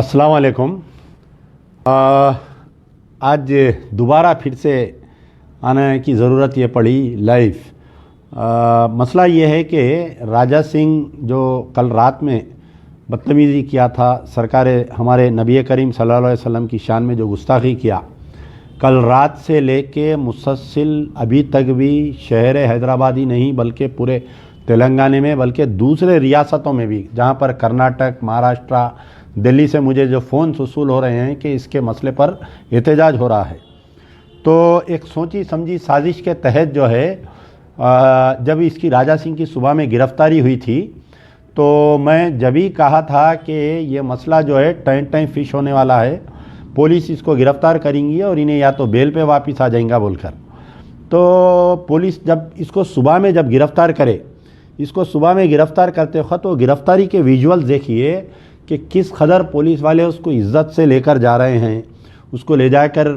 अस्सलाम वालेकुम। आज दोबारा फिर से आने की ज़रूरत ये पड़ी लाइव। मसला ये है कि राजा सिंह जो कल रात में बदतमीज़ी किया था, सरकार हमारे नबी करीम सल्लल्लाहु अलैहि वसल्लम की शान में जो गुस्ताखी किया, कल रात से लेके मुसलसल अभी तक भी शहर हैदराबाद ही नहीं बल्कि पूरे तेलंगाना में बल्कि दूसरे रियासतों में भी, जहाँ पर कर्नाटक, महाराष्ट्र, दिल्ली से मुझे जो फ़ोन वसूल हो रहे हैं कि इसके मसले पर एहतजाज हो रहा है। तो एक सोची समझी साजिश के तहत जो है जब इसकी राजा सिंह की सुबह में गिरफ़्तारी हुई थी तो मैं जब ही कहा था कि ये मसला जो है टाइम फिश होने वाला है, पुलिस इसको गिरफ़्तार करेंगी और इन्हें या तो बेल पे वापस आ जाएगा बोलकर। तो पुलिस जब इसको सुबह में जब गिरफ़्तार करे, इसको सुबह में गिरफ़्तार करते वक्त तो गिरफ़्तारी के विजुअल देखिए कि किस कदर पुलिस वाले उसको इज़्ज़त से लेकर जा रहे हैं, उसको ले जाकर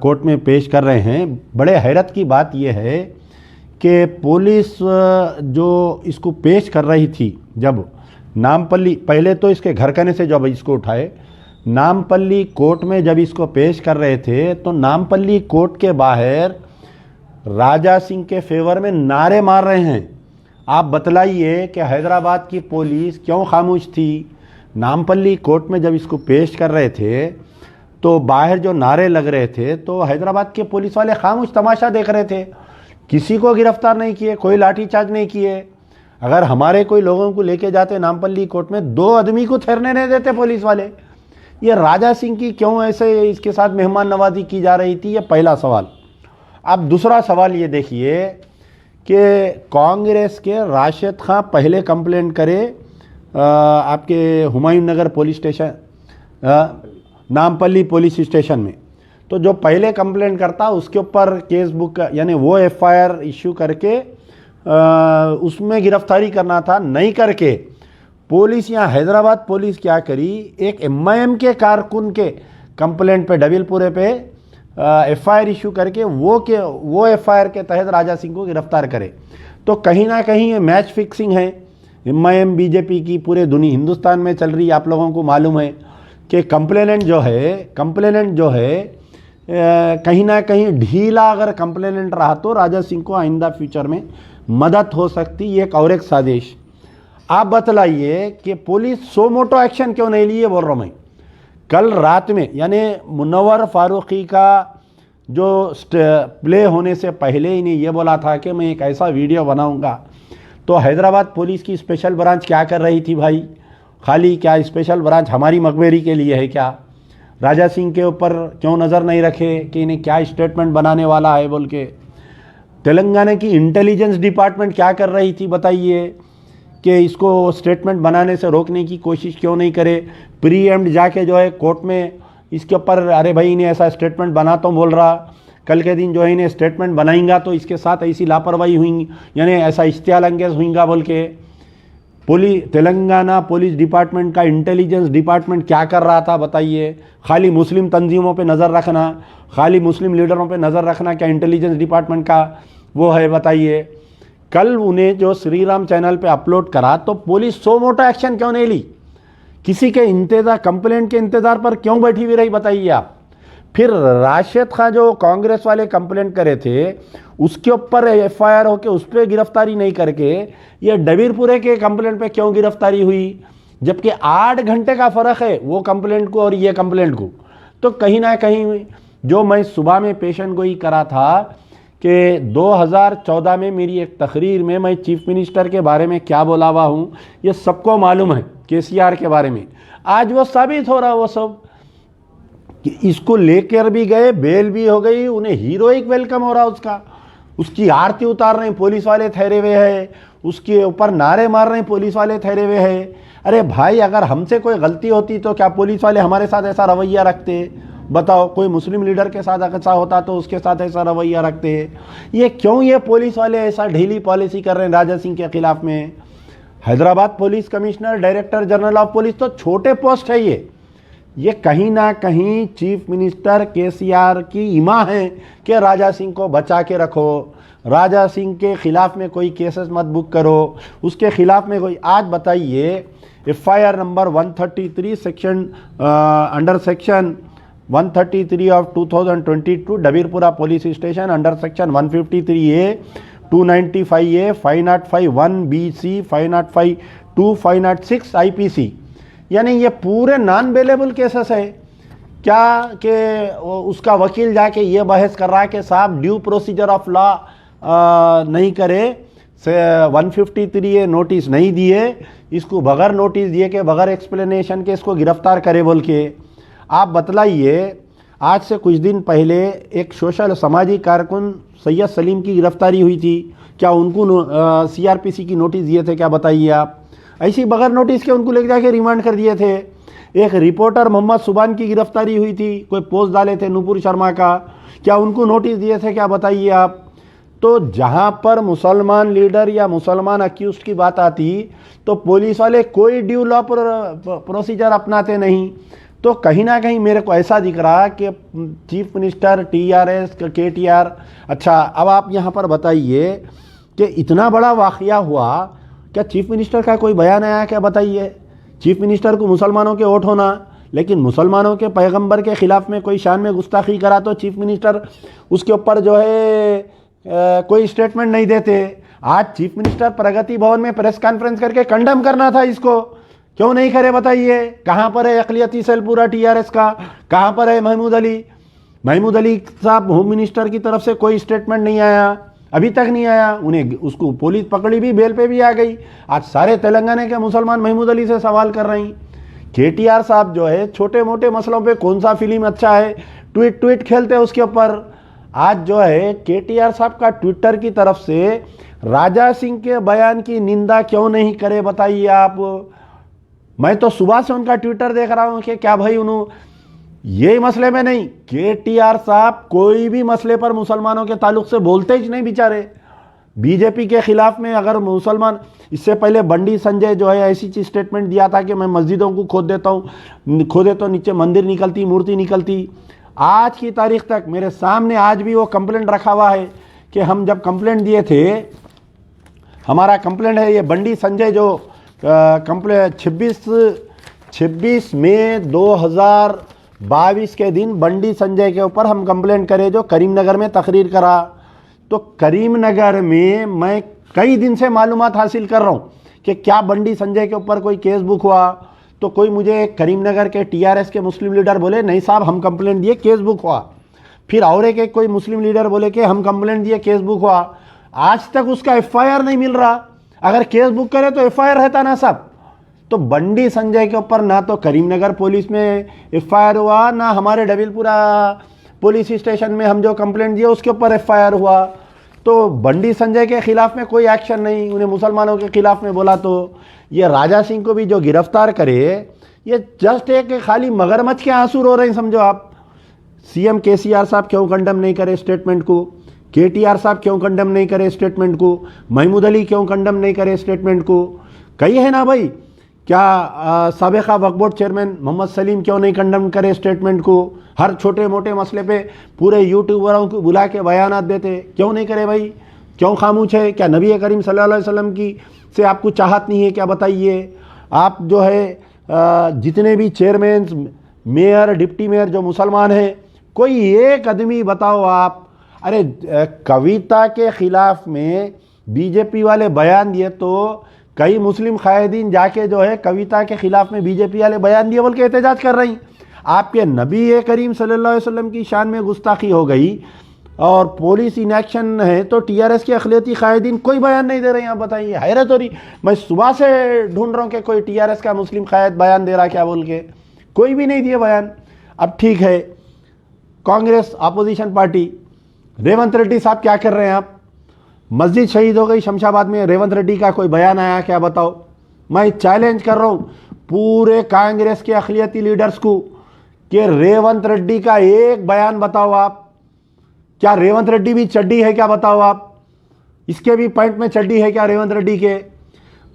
कोर्ट में पेश कर रहे हैं। बड़े हैरत की बात यह है कि पुलिस जो इसको पेश कर रही थी, जब नामपल्ली, पहले तो इसके घर कहने से जब इसको उठाए, नामपल्ली कोर्ट में जब इसको पेश कर रहे थे तो नामपल्ली कोर्ट के बाहर राजा सिंह के फेवर में नारे मार रहे हैं। आप बतलाइए कि हैदराबाद की पुलिस क्यों खामोश थी? नामपल्ली कोर्ट में जब इसको पेश कर रहे थे तो बाहर जो नारे लग रहे थे तो हैदराबाद के पुलिस वाले खामोश तमाशा देख रहे थे, किसी को गिरफ्तार नहीं किए, कोई लाठीचार्ज नहीं किए। अगर हमारे कोई लोगों को लेके जाते नामपल्ली कोर्ट में, 2 आदमी को ठहरने नहीं देते पुलिस वाले। ये राजा सिंह की क्यों ऐसे इसके साथ मेहमान नवाजी की जा रही थी? ये पहला सवाल। अब दूसरा सवाल ये देखिए कि कांग्रेस के राशिद खां पहले कंप्लेंट करे आपके Humayun Nagar police station, Nampally police station में, तो जो पहले कंप्लेंट करता उसके ऊपर केस बुक यानी वो एफआईआर इश्यू करके उसमें गिरफ्तारी करना था, नहीं करके पुलिस यहाँ हैदराबाद पुलिस क्या करी, एक एमआईएम के कारकुन के कंप्लेंट पे डबिलपुरे पे एफआईआर इशू करके वो एफआईआर के तहत राजा सिंह को गिरफ्तार करे। तो कहीं ना कहीं ये मैच फिक्सिंग है एमआईएम बीजेपी की पूरे दुनिया हिंदुस्तान में चल रही है। आप लोगों को मालूम है कि कंप्लेनेंट जो है कहीं ना कहीं ढीला अगर कंप्लेनेंट रहा तो राजा सिंह को आइंदा फ्यूचर में मदद हो सकती। एक और एक साजिश। आप बतलाइए कि पुलिस सो मोटो एक्शन क्यों नहीं लिए? बोल रहा हूँ मैं, कल रात में यानी मुनव्वर फारूकी का जो प्ले होने से पहले ही ने ये बोला था कि मैं एक ऐसा वीडियो बनाऊंगा, तो हैदराबाद पुलिस की स्पेशल ब्रांच क्या कर रही थी भाई? खाली क्या स्पेशल ब्रांच हमारी मकबरी के लिए है क्या? राजा सिंह के ऊपर क्यों नज़र नहीं रखे कि इन्हें क्या स्टेटमेंट बनाने वाला है बोल के? तेलंगाना की इंटेलिजेंस डिपार्टमेंट क्या कर रही थी बताइए कि इसको स्टेटमेंट बनाने से रोकने की कोशिश क्यों नहीं करे? प्री एम्ड जाके जो है कोर्ट में इसके ऊपर, अरे भाई इन्हें ऐसा स्टेटमेंट बनाता हूँ बोल रहा, कल के दिन जो है इन्हें स्टेटमेंट बनाएंगा तो इसके साथ ऐसी लापरवाही हुई यानी ऐसा इश्तियाल अंगेज हुईगा बोल के तेलंगाना पुलिस डिपार्टमेंट का इंटेलिजेंस डिपार्टमेंट क्या कर रहा था बताइए? खाली मुस्लिम तंजीमों पे नज़र रखना, खाली मुस्लिम लीडरों पे नज़र रखना क्या इंटेलिजेंस डिपार्टमेंट का वो है बताइए? कल उन्हें जो श्री राम चैनल पे अपलोड करा तो पुलिस सो मोटो एक्शन क्यों नहीं ली? किसी के इंतजार, कंप्लेंट के इंतज़ार पर क्यों बैठी हुई रही बताइए आप? फिर राशिद खां जो कांग्रेस वाले कंप्लेंट करे थे उसके ऊपर एफआईआर होके उस पर गिरफ्तारी नहीं करके ये डबीरपुरे के कंप्लेंट पे क्यों गिरफ्तारी हुई? जबकि 8 घंटे का फ़र्क है वो कंप्लेंट को और ये कंप्लेंट को। तो कहीं ना कहीं जो मैं सुबह में पेशन गोई करा था कि 2014 में मेरी एक तकरीर में मैं चीफ मिनिस्टर के बारे में क्या बोला हुआ हूँ ये सबको मालूम है, केसीआर के बारे में। आज वो साबित हो रहा वो सब कि इसको लेकर भी गए, बेल भी हो गई, उन्हें हीरोइक वेलकम हो रहा उसका, उसकी आरती उतार रहे हैं पुलिस वाले ठहरे हुए हैं, उसके ऊपर नारे मार रहे हैं पुलिस वाले ठहरे हुए हैं। अरे भाई, अगर हमसे कोई गलती होती तो क्या पुलिस वाले हमारे साथ ऐसा रवैया रखते? बताओ, कोई मुस्लिम लीडर के साथ ऐसा होता तो उसके साथ ऐसा रवैया रखते? ये क्यों ये पुलिस वाले ऐसा ढीली पॉलिसी कर रहे हैं राजा सिंह के खिलाफ में? Hyderabad police commissioner, director general of police तो छोटे पोस्ट है ये कहीं ना कहीं चीफ मिनिस्टर केसीआर की इमा है कि राजा सिंह को बचा के रखो, राजा सिंह के खिलाफ में कोई केसेस मत बुक करो, उसके खिलाफ में कोई। आज बताइए FIR number 133 section under section 133 of 2022 Dabirpura police station under section 153A 295A 505 1BC 505 2 506 IPC, यानी ये पूरे नॉन बेलेबल केसेस है। क्या कि उसका वकील जाके ये बहस कर रहा है कि साहब ड्यू प्रोसीजर ऑफ लॉ नहीं करे, 153A नोटिस नहीं दिए, इसको बगैर नोटिस दिए के बगैर एक्सप्लेनेशन के इसको गिरफ्तार करे बोल के। आप बतलाइए, आज से कुछ दिन पहले एक सोशल समाजी कारकुन सैयद सलीम की गिरफ्तारी हुई थी, क्या उनको CRPC की नोटिस दिए थे? क्या बताइए आप। ऐसी बगैर नोटिस के उनको लेके जाके रिमांड कर दिए थे। एक रिपोर्टर मोहम्मद सुबान की गिरफ्तारी हुई थी, कोई पोस्ट डाले थे नूपुर शर्मा का, क्या उनको नोटिस दिए थे? क्या बताइए आप। तो जहाँ पर मुसलमान लीडर या मुसलमान अक्यूज्ड की बात आती तो पुलिस वाले कोई ड्यू लॉ प्रोसीजर अपनाते नहीं। तो कहीं ना कहीं मेरे को ऐसा दिख रहा कि चीफ मिनिस्टर TRS KTR, अच्छा अब आप यहाँ पर बताइए कि इतना बड़ा वाक़या हुआ, क्या चीफ मिनिस्टर का कोई बयान आया? क्या बताइए। चीफ मिनिस्टर को मुसलमानों के वोट होना, लेकिन मुसलमानों के पैगंबर के ख़िलाफ़ में कोई शान में गुस्ताखी करा तो चीफ मिनिस्टर उसके ऊपर जो है कोई स्टेटमेंट नहीं देते। आज चीफ मिनिस्टर प्रगति भवन में प्रेस कॉन्फ्रेंस करके कंडेम करना था, इसको क्यों नहीं करे बताइए। कहाँ पर है अक़लियती सेल पूरा TRS का? कहाँ पर है महमूद अली? महमूद अली साहब होम मिनिस्टर की तरफ से कोई स्टेटमेंट नहीं आया, अभी तक नहीं आया। उन्हें उसको पुलिस पकड़ी भी, बेल पे भी आ गई। आज सारे तेलंगाना के मुसलमान महमूद अली से सवाल कर रहे हैं। KTR साहब जो है छोटे मोटे मसलों पे कौन सा फिल्म अच्छा है, ट्वीट खेलते हैं उसके ऊपर। आज जो है KTR साहब का ट्विटर की तरफ से राजा सिंह के बयान की निंदा क्यों नहीं करे बताइए आप। मैं तो सुबह से उनका ट्विटर देख रहा हूं कि क्या भाई उन्होंने ये मसले में नहीं, KTR साहब कोई भी मसले पर मुसलमानों के ताल्लुक से बोलते ही नहीं बेचारे। बीजेपी के खिलाफ में अगर मुसलमान, इससे पहले बंडी संजय जो है ऐसी चीज स्टेटमेंट दिया था कि मैं मस्जिदों को खोद देता हूँ, खोदे तो नीचे मंदिर निकलती, मूर्ति निकलती। आज की तारीख तक मेरे सामने आज भी वो कंप्लेंट रखा हुआ है कि हम जब कंप्लेंट दिए थे, हमारा कंप्लेंट है ये बंडी संजय जो कंप्लेंट 26 मई 2022 के दिन बंडी संजय के ऊपर हम कंप्लेंट करे जो करीमनगर में तकरीर करा। तो करीमनगर में मैं कई दिन से मालूमात हासिल कर रहा हूँ कि क्या बंडी संजय के ऊपर कोई केस बुक हुआ। तो कोई मुझे करीमनगर के TRS के मुस्लिम लीडर बोले नहीं साहब हम कंप्लेंट दिए केस बुक हुआ। फिर और एक कोई मुस्लिम लीडर बोले कि हम कंप्लेंट दिए केस बुक हुआ। आज तक उसका FIR नहीं मिल रहा। अगर केस बुक करे तो FIR रहता ना साहब। तो बंडी संजय के ऊपर ना तो करीमनगर पुलिस में FIR हुआ, ना हमारे डबीलपुरा पुलिस स्टेशन में हम जो कंप्लेंट दिए उसके ऊपर FIR हुआ। तो बंडी संजय के खिलाफ में कोई एक्शन नहीं, उन्हें मुसलमानों के खिलाफ में बोला। तो ये राजा सिंह को भी जो गिरफ्तार करे, ये जस्ट एक खाली मगरमच्छ के आंसू रो रहे हैं समझो आप। CM KCR साहब क्यों कंडेम नहीं करे स्टेटमेंट को, KTR साहब क्यों कंडेम नहीं करे स्टेटमेंट को, महमूद अली क्यों कंडेम नहीं करे स्टेटमेंट को। कही है ना भाई, क्या साबिका वक्फ बोर्ड चेयरमैन मोहम्मद सलीम क्यों नहीं कंडेम करे स्टेटमेंट को। हर छोटे मोटे मसले पे पूरे यूट्यूबरों को बुला के बयानात देते, क्यों नहीं करे भाई, क्यों खामोश है। क्या नबी करीम सल्लल्लाहु अलैहि वसल्लम की से आपको चाहत नहीं है क्या बताइए। आप जो है जितने भी चेयरमैन, मेयर, डिप्टी मेयर जो मुसलमान हैं, कोई एक आदमी बताओ आप। अरे कविता के खिलाफ में बीजेपी वाले बयान दिए तो कई मुस्लिम कायदीन जाके जो है कविता के खिलाफ में बीजेपी वाले बयान दिए बोल के एहतजाज कर रही। आपके नबी करीम सल्लल्लाहु अलैहि वसल्लम की शान में गुस्ताखी हो गई और पुलिस इनएक्शन है तो TRS के अक़लियती कायदीन कोई बयान नहीं दे रहे हैं। आप बताइए, हैरत हो रही। मैं सुबह से ढूंढ रहा हूँ कि कोई TRS का मुस्लिम कायद बयान दे रहा क्या बोल के, कोई भी नहीं दिए बयान। अब ठीक है, कांग्रेस अपोजिशन पार्टी, रेवंत रेड्डी साहब क्या कर रहे हैं आप। मस्जिद शहीद हो गई शमशाबाद में, रेवंत रेड्डी का कोई बयान आया क्या बताओ। मैं चैलेंज कर रहा हूँ पूरे कांग्रेस के अक़लियती लीडर्स को कि रेवंत रेड्डी का एक बयान बताओ आप। क्या रेवंत रेड्डी भी चड्डी है क्या बताओ आप, इसके भी पॉइंट में चड्डी है क्या रेवंत रेड्डी के।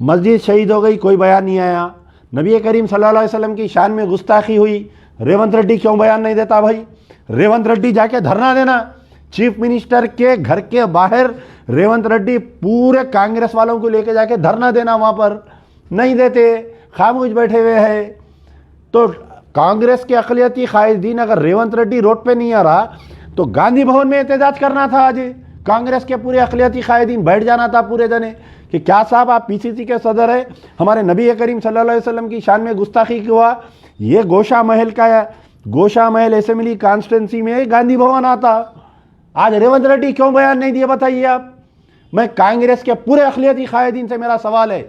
मस्जिद शहीद हो गई, कोई बयान नहीं आया। नबी करीम सल्लल्लाहु अलैहि वसल्लम की शान में गुस्ताखी हुई, रेवंत रेड्डी क्यों बयान नहीं देता भाई? रेवंत रेड्डी जाके धरना देना चीफ मिनिस्टर के घर के बाहर। रेवंत रेड्डी पूरे कांग्रेस वालों को लेके जाके धरना देना, वहां पर नहीं देते, खामोश बैठे हुए हैं। तो कांग्रेस के अक़लियती कायदीन अगर रेवंत रेड्डी रोड पे नहीं आ रहा तो गांधी भवन में एहतजाज करना था। आज कांग्रेस के पूरे अक़लियती कायदीन बैठ जाना था पूरे जने कि क्या साहब आप पीसीसी के सदर है, हमारे नबी करीम सल्लल्लाहु अलैहि वसल्लम की शान में गुस्ताखी हुआ। ये गोशा महल असेंबली कॉन्स्टिट्यूंसी में गांधी भवन आता। आज रेवंत रेड्डी क्यों बयान नहीं दिए बताइए आप? मैं कांग्रेस के पूरे अक़लियती कायदीन से मेरा सवाल है,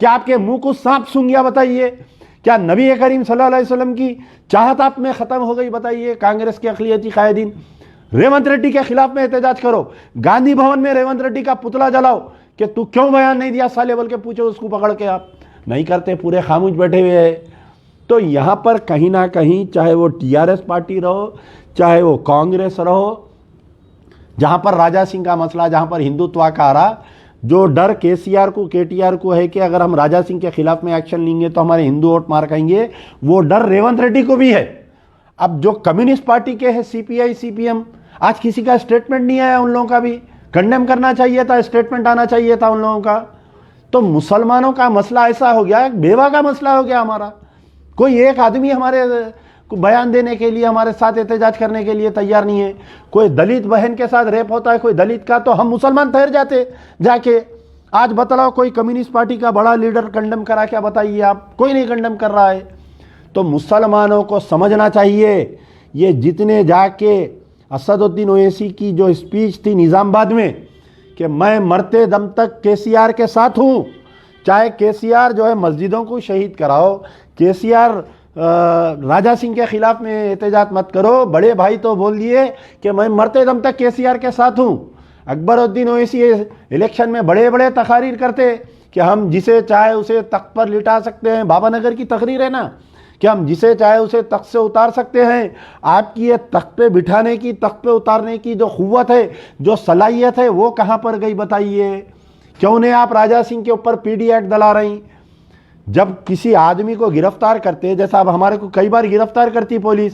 क्या आपके मुंह को सांप सूंघ गया बताइए? क्या नबी करीम सल्लल्लाहु अलैहि वसल्लम की चाहत आप में ख़त्म हो गई बताइए? कांग्रेस के अक़लियती कायदीन रेवंत रेड्डी के खिलाफ में एहतजाज करो, गांधी भवन में रेवंत रेड्डी का पुतला जलाओ कि तू क्यों बयान नहीं दिया साले, बोल के पूछो उसको पकड़ के। आप नहीं करते, पूरे खामोश बैठे हुए हैं। तो यहाँ पर कहीं ना कहीं चाहे वो टीआरएस पार्टी रहो, चाहे वो कांग्रेस रहो, जहाँ पर राजा सिंह का मसला, जहाँ पर हिंदुत्व का आ रहा, जो डर केसीआर को केटीआर को है कि अगर हम राजा सिंह के खिलाफ में एक्शन लेंगे तो हमारे हिंदू वोट मार खाएंगे, वो डर रेवंत रेड्डी को भी है। अब जो कम्युनिस्ट पार्टी के हैं सीपीआई सीपीएम, आज किसी का स्टेटमेंट नहीं आया, उन लोगों का भी कंडेम करना चाहिए था, स्टेटमेंट आना चाहिए था उन लोगों का। तो मुसलमानों का मसला ऐसा हो गया, एक बेवा का मसला हो गया हमारा। कोई एक आदमी हमारे को बयान देने के लिए, हमारे साथ एहतजाज करने के लिए तैयार नहीं है। कोई दलित बहन के साथ रेप होता है कोई दलित का, तो हम मुसलमान ठहर जाते जाके। आज बतलाओ कोई कम्युनिस्ट पार्टी का बड़ा लीडर कंडेम करा क्या बताइए आप? कोई नहीं कंडेम कर रहा है। तो मुसलमानों को समझना चाहिए, ये जितने जाके असदुद्दीन ओवैसी की जो स्पीच थी निज़ामाबाद में कि मैं मरते दम तक केसीआर के साथ हूँ, चाहे केसीआर जो है मस्जिदों को शहीद कराओ, केसीआर राजा सिंह के खिलाफ में एहतजाज मत करो। बड़े भाई तो बोल दिए कि मैं मरते दम तक केसीआर के साथ हूँ। अकबरुद्दीन ओवैसी इलेक्शन में बड़े बड़े तकारीर करते कि हम जिसे चाहे उसे तख्त पर लिटा सकते हैं। बाबानगर की तकरीर है ना कि हम जिसे चाहे उसे तख्त से उतार सकते हैं। आपकी ये तख्त पे बिठाने की, तख्त पे उतारने की जो क़ुव्वत है, जो सलाहियत है, वो कहाँ पर गई बताइए? क्यों नहीं आप राजा सिंह के ऊपर पीडी एक्ट डला रही? जब किसी आदमी को गिरफ्तार करते, जैसा अब हमारे को कई बार गिरफ्तार करती पुलिस,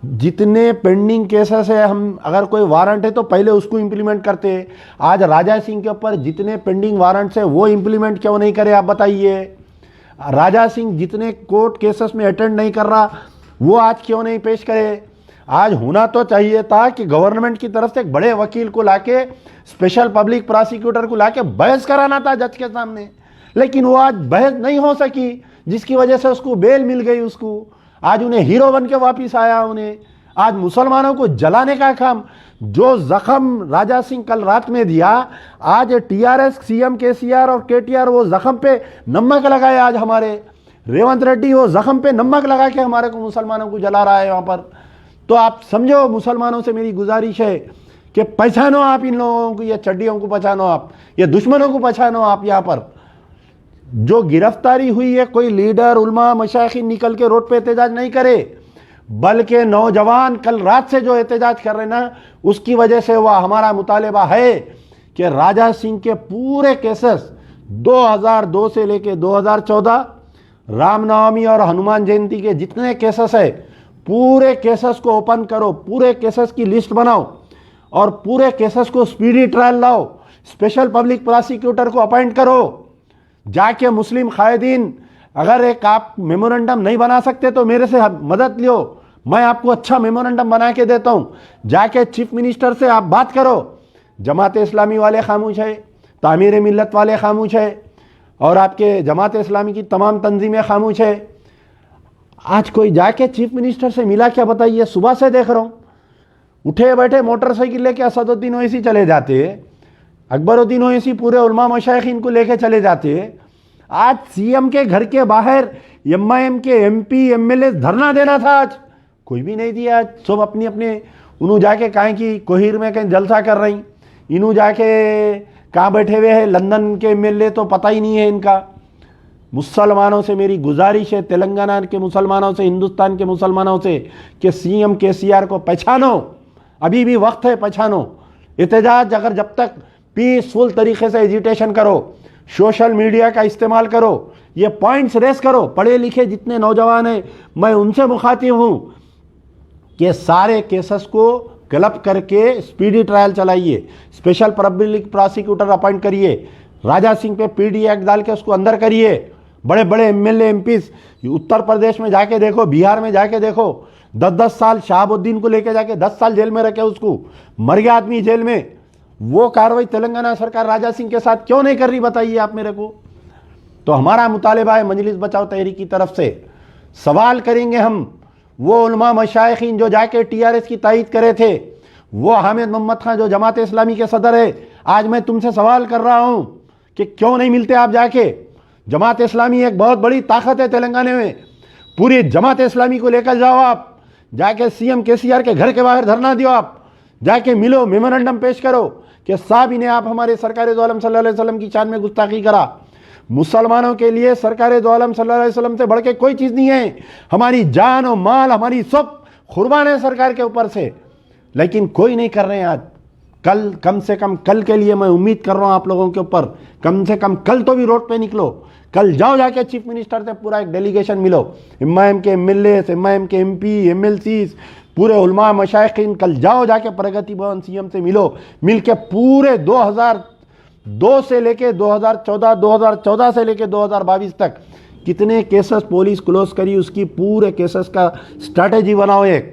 जितने पेंडिंग केसेस है, हम अगर कोई वारंट है तो पहले उसको इम्प्लीमेंट करते। आज राजा सिंह के ऊपर जितने पेंडिंग वारंट्स हैं वो इम्प्लीमेंट क्यों नहीं करे आप बताइए? राजा सिंह जितने कोर्ट केसेस में अटेंड नहीं कर रहा वो आज क्यों नहीं पेश करे? आज होना तो चाहिए था कि गवर्नमेंट की तरफ से एक बड़े वकील को लाके, स्पेशल पब्लिक प्रोसिक्यूटर को लाके बहस कराना था जज के सामने, लेकिन वो आज बहस नहीं हो सकी, जिसकी वजह से उसको बेल मिल गई। उसको आज उन्हें हीरो बन के वापिस आया। उन्हें आज मुसलमानों को जलाने का काम, जो जख्म राजा सिंह कल रात में दिया, आज टीआरएस, सीएम केसीआर और केटीआर वो जख्म पे नमक लगाए। आज हमारे रेवंत रेड्डी वो जख्म पे नमक लगा के हमारे को मुसलमानों को जला रहा है वहाँ पर। तो आप समझो, मुसलमानों से मेरी गुजारिश है कि पहचानो आप इन लोगों को, ये चड्डियों को पहचानो आप, ये दुश्मनों को पहचानो आप। यहाँ पर जो गिरफ्तारी हुई है, कोई लीडर उलमा मशाइखीन निकल के रोड पे एहतजाज नहीं करे, बल्कि नौजवान कल रात से जो एहतजाज कर रहे ना, उसकी वजह से वह हमारा मुतालिबा है कि राजा सिंह के पूरे केसेस 2002 से लेके 2014 रामनवमी और हनुमान जयंती के जितने केसेस है, पूरे केसेस को ओपन करो, पूरे केसेस की लिस्ट बनाओ और पूरे केसेस को स्पीडी ट्रायल लाओ। स्पेशल पब्लिक प्रोसिक्यूटर को अपॉइंट करो। जाके मुस्लिम कायदीन, अगर एक आप मेमोरेंडम नहीं बना सकते तो मेरे से मदद लियो, मैं आपको अच्छा मेमोरेंडम बना के देता हूँ। जाके चीफ मिनिस्टर से आप बात करो। जमात इस्लामी वाले खामोश है, तामीर मिल्लत वाले खामोश है और आपके जमात इस्लामी की तमाम तंजीमें खामोश है। आज कोई जाके चीफ मिनिस्टर से मिला क्या बताइए? सुबह से देख रहा हूँ, उठे बैठे मोटरसाइकिल लेके असदुद्दीन ओवैसी चले जाते, अकबरुद्दीन ओवैसी पूरे उलमा मशाइखीन को लेके चले जाते। आज सीएम के घर के बाहर एमआईएम के एमपी एमएलए धरना देना था, आज कोई भी नहीं दिया। आज सब अपनी अपने उन्हों जाके कहें कि कोहिर में कहीं जलसा कर रही, इन्हों जाके कहाँ बैठे हुए हैं, लंदन के एमएलए तो पता ही नहीं है इनका। मुसलमानों से मेरी गुजारिश है, तेलंगाना के मुसलमानों से, हिंदुस्तान के मुसलमानों से, कि सीएम केसीआर को पहचानो, अभी भी वक्त है, पहचानो। एहतजाज अगर जब तक पीसफुल तरीके से एजिटेशन करो, सोशल मीडिया का इस्तेमाल करो, ये पॉइंट्स रेस करो। पढ़े लिखे जितने नौजवान हैं मैं उनसे मुखातिब हूं कि सारे केसेस को क्लब करके स्पीडी ट्रायल चलाइए, स्पेशल पब्लिक प्रोसिक्यूटर अपॉइंट करिए, राजा सिंह पे पीडी एक्ट डाल के उसको अंदर करिए। बड़े बड़े एमएलए एमपीज उत्तर प्रदेश में जाके देखो, बिहार में जाके देखो, 10-10 साल शहाबुद्दीन को लेके जाके 10 साल जेल में रखे, उसको मर गया आदमी जेल में। वो कार्रवाई तेलंगाना सरकार राजा सिंह के साथ क्यों नहीं कर रही बताइए आप मेरे को। तो हमारा मुतालिबा है मजलिस बचाओ तहरीक की तरफ से, सवाल करेंगे हम वो उलमा मशाइखीन जो जाके टीआरएस की तायीद करे थे, वो हामिद मोहम्मद खान जो जमात इस्लामी के सदर है, आज मैं तुमसे सवाल कर रहा हूं कि क्यों नहीं मिलते आप जाके। जमात इस्लामी एक बहुत बड़ी ताकत है तेलंगाना में, पूरी जमात इस्लामी को लेकर जाओ आप, जाके सीएम केसीआर के घर के बाहर धरना दियो, आप जाके मिलो, मेमोरेंडम पेश करो कि साहब इन्हें आप हमारे सरकार दो आलम सल्लल्लाहु अलैहि वसल्लम की शान में गुस्ताखी करा। मुसलमानों के लिए सरकार दो आलम सल्लल्लाहु अलैहि वसल्लम से बढ़ के कोई चीज़ नहीं है, हमारी जान और माल हमारी सब कुर्बान है सरकार के ऊपर से, लेकिन कोई नहीं कर रहे हैं आज। कल कम से कम कल के लिए मैं उम्मीद कर रहा हूं आप लोगों के ऊपर, कम से कम कल तो भी रोड पे निकलो, कल जाओ जाके चीफ मिनिस्टर से पूरा एक डेलीगेशन मिलो, एमआईएम के एमएलए, एमआईएम के एमपी, एमएलसी, पूरे उलमा मशाइखीन, कल जाओ जाके प्रगति भवन सीएम से मिलो, मिलके पूरे 2002 से लेके 2014 से लेके 2022 तक कितने केसेस पुलिस क्लोज करी उसकी पूरे केसेस का स्ट्रैटेजी बनाओ। एक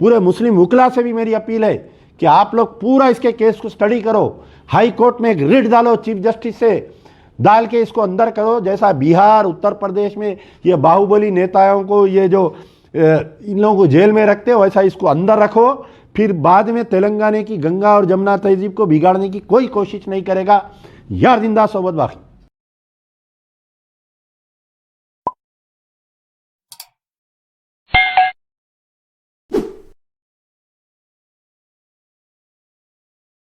पूरे मुस्लिम वकला से भी मेरी अपील है कि आप लोग पूरा इसके केस को स्टडी करो, हाई कोर्ट में एक रिट डालो, चीफ जस्टिस से डाल के इसको अंदर करो, जैसा बिहार उत्तर प्रदेश में ये बाहुबली नेताओं को ये जो इन लोगों को जेल में रखते हो वैसा इसको अंदर रखो। फिर बाद में तेलंगाना की गंगा और जमुना तहजीब को बिगाड़ने की कोई कोशिश नहीं करेगा। यार जिंदा सोबत बाकी।